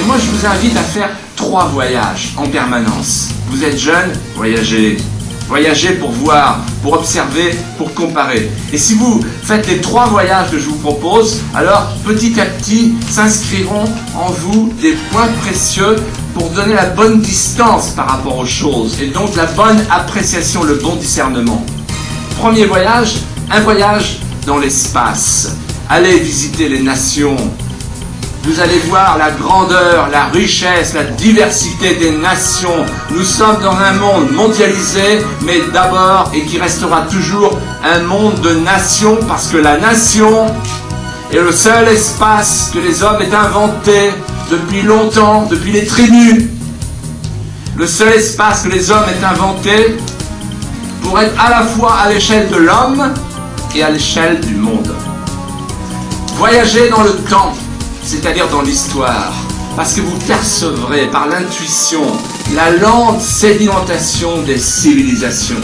Et moi, je vous invite à faire 3 voyages en permanence. Vous êtes jeune, voyagez. Voyagez pour voir, pour observer, pour comparer. Et si vous faites les 3 voyages que je vous propose, alors petit à petit s'inscriront en vous des points précieux pour donner la bonne distance par rapport aux choses et donc la bonne appréciation, le bon discernement. Premier voyage, un voyage dans l'espace. Allez visiter les nations. Vous allez voir la grandeur, la richesse, la diversité des nations. Nous sommes dans un monde mondialisé, mais d'abord, et qui restera toujours, un monde de nations, parce que la nation est le seul espace que les hommes aient inventé depuis longtemps, depuis les tribus. Le seul espace que les hommes aient inventé pour être à la fois à l'échelle de l'homme et à l'échelle du monde. Voyager dans le temps, c'est-à-dire dans l'histoire, parce que vous percevrez par l'intuition la lente sédimentation des civilisations,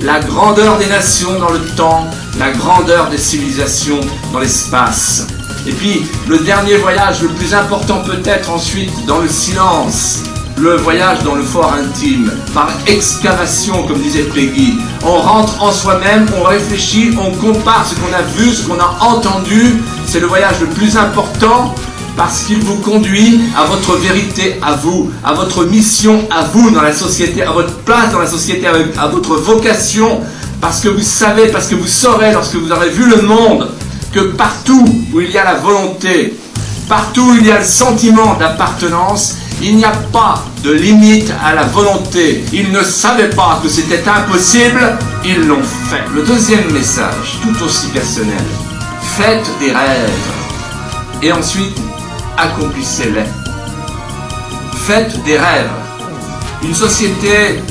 la grandeur des nations dans le temps, la grandeur des civilisations dans l'espace. Et puis, le dernier voyage, le plus important peut-être ensuite, dans le silence, le voyage dans le fort intime, par excavation, comme disait Peggy. On rentre en soi-même, on réfléchit, on compare ce qu'on a vu, ce qu'on a entendu. C'est le voyage le plus important parce qu'il vous conduit à votre vérité, à vous, à votre mission, à vous dans la société, à votre place dans la société, à votre vocation. Parce que vous savez, parce que vous saurez, lorsque vous aurez vu le monde, que partout où il y a la volonté, partout où il y a le sentiment d'appartenance, il n'y a pas de limite à la volonté. Ils ne savaient pas que c'était impossible, ils l'ont fait. Le deuxième message, tout aussi personnel, faites des rêves et ensuite accomplissez-les. Faites des rêves. Une société,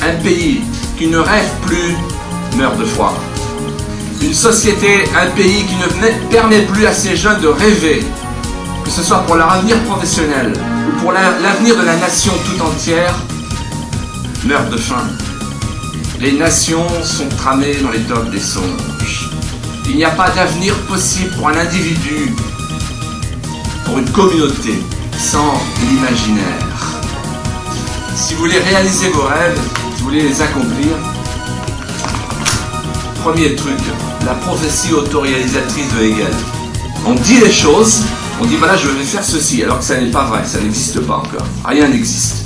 un pays qui ne rêve plus meurt de froid. Une société, un pays qui ne permet plus à ces jeunes de rêver, que ce soit pour leur avenir professionnel ou pour l'avenir de la nation tout entière, meurt de faim. Les nations sont tramées dans les dogmes des songes. Il n'y a pas d'avenir possible pour un individu, pour une communauté, sans l'imaginaire. Si vous voulez réaliser vos rêves, si vous voulez les accomplir, premier truc, la prophétie autoréalisatrice de Hegel. On dit les choses, on dit voilà je vais faire ceci, alors que ça n'est pas vrai, ça n'existe pas encore, rien n'existe.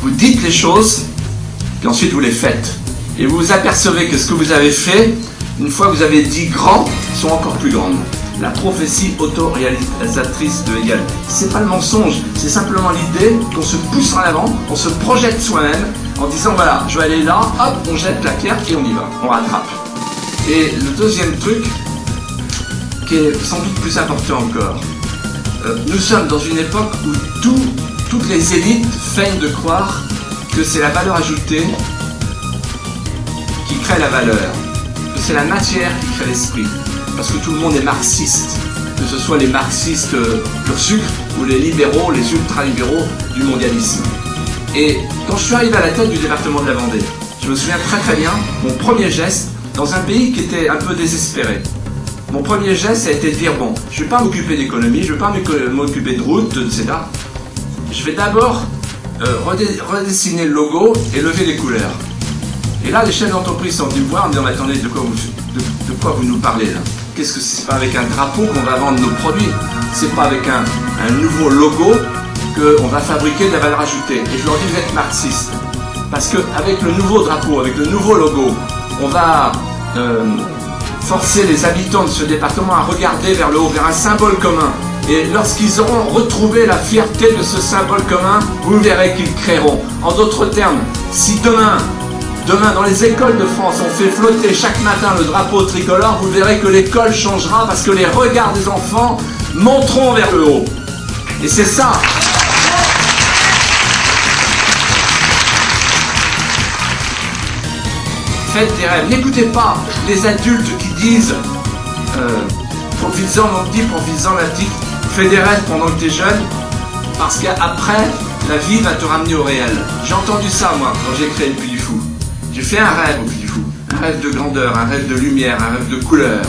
Vous dites les choses, puis ensuite vous les faites. Et vous vous apercevez que ce que vous avez fait, une fois que vous avez dit grand, sont encore plus grandes. La prophétie autoréalisatrice de Hegel. C'est pas le mensonge, c'est simplement l'idée qu'on se pousse en avant, on se projette soi-même en disant voilà, je vais aller là, hop, on jette la pierre et on y va, on rattrape. Et le deuxième truc, qui est sans doute plus important encore, nous sommes dans une époque où toutes les élites feignent de croire que c'est la valeur ajoutée qui crée la valeur, que c'est la matière qui crée l'esprit, parce que tout le monde est marxiste, que ce soit les marxistes pur sucre ou les libéraux, les ultra-libéraux du mondialisme. Et quand je suis arrivé à la tête du département de la Vendée, je me souviens très bien, mon premier geste, dans un pays qui était un peu désespéré, mon premier geste a été de dire bon, je ne vais pas m'occuper d'économie, je ne vais pas m'occuper de route, etc. Je vais d'abord redessiner le logo et lever les couleurs. Et là, les chefs d'entreprise sont venus me voir en me disant mais attendez, de quoi vous nous parlez là? Qu'est-ce que c'est pas avec un drapeau qu'on va vendre nos produits? C'est pas avec un nouveau logo qu'on va fabriquer de la valeur ajoutée. Et je leur dis vous êtes marxistes. Parce qu'avec le nouveau drapeau, avec le nouveau logo, on va forcer les habitants de ce département à regarder vers le haut, vers un symbole commun. Et lorsqu'ils auront retrouvé la fierté de ce symbole commun, vous verrez qu'ils créeront. En d'autres termes, si demain, dans les écoles de France, on fait flotter chaque matin le drapeau tricolore, vous verrez que l'école changera parce que les regards des enfants monteront vers le haut. Et c'est ça. Faites des rêves. N'écoutez pas les adultes qui disent profites-en mon petit, profites-en ma petite, fais des rêves pendant que tu es jeune, parce qu'après, la vie va te ramener au réel. J'ai entendu ça, moi, quand j'ai créé le Puy du Fou. J'ai fait un rêve au Puy du Fou. Un rêve de grandeur, un rêve de lumière, un rêve de couleur.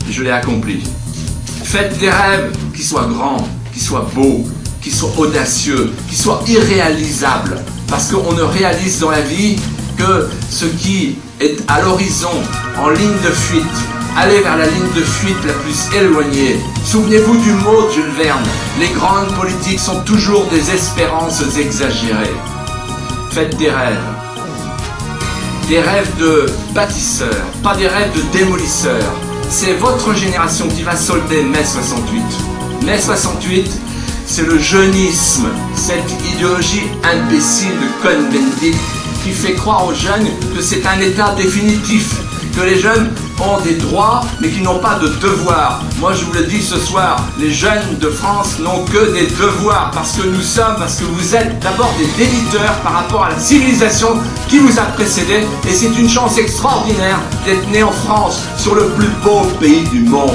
Et je l'ai accompli. Faites des rêves qui soient grands, qui soit beau, qui soit audacieux, qui soit irréalisable. Parce qu'on ne réalise dans la vie que ce qui est à l'horizon, en ligne de fuite. Allez vers la ligne de fuite la plus éloignée. Souvenez-vous du mot de Jules Verne. Les grandes politiques sont toujours des espérances exagérées. Faites des rêves. Des rêves de bâtisseurs, pas des rêves de démolisseurs. C'est votre génération qui va solder mai 68. Mai 68, c'est le jeunisme, cette idéologie imbécile de Cohn-Bendit qui fait croire aux jeunes que c'est un état définitif, que les jeunes ont des droits mais qui n'ont pas de devoirs. Moi je vous le dis ce soir, les jeunes de France n'ont que des devoirs parce que vous êtes d'abord des débiteurs par rapport à la civilisation qui vous a précédé et c'est une chance extraordinaire d'être né en France, sur le plus beau pays du monde.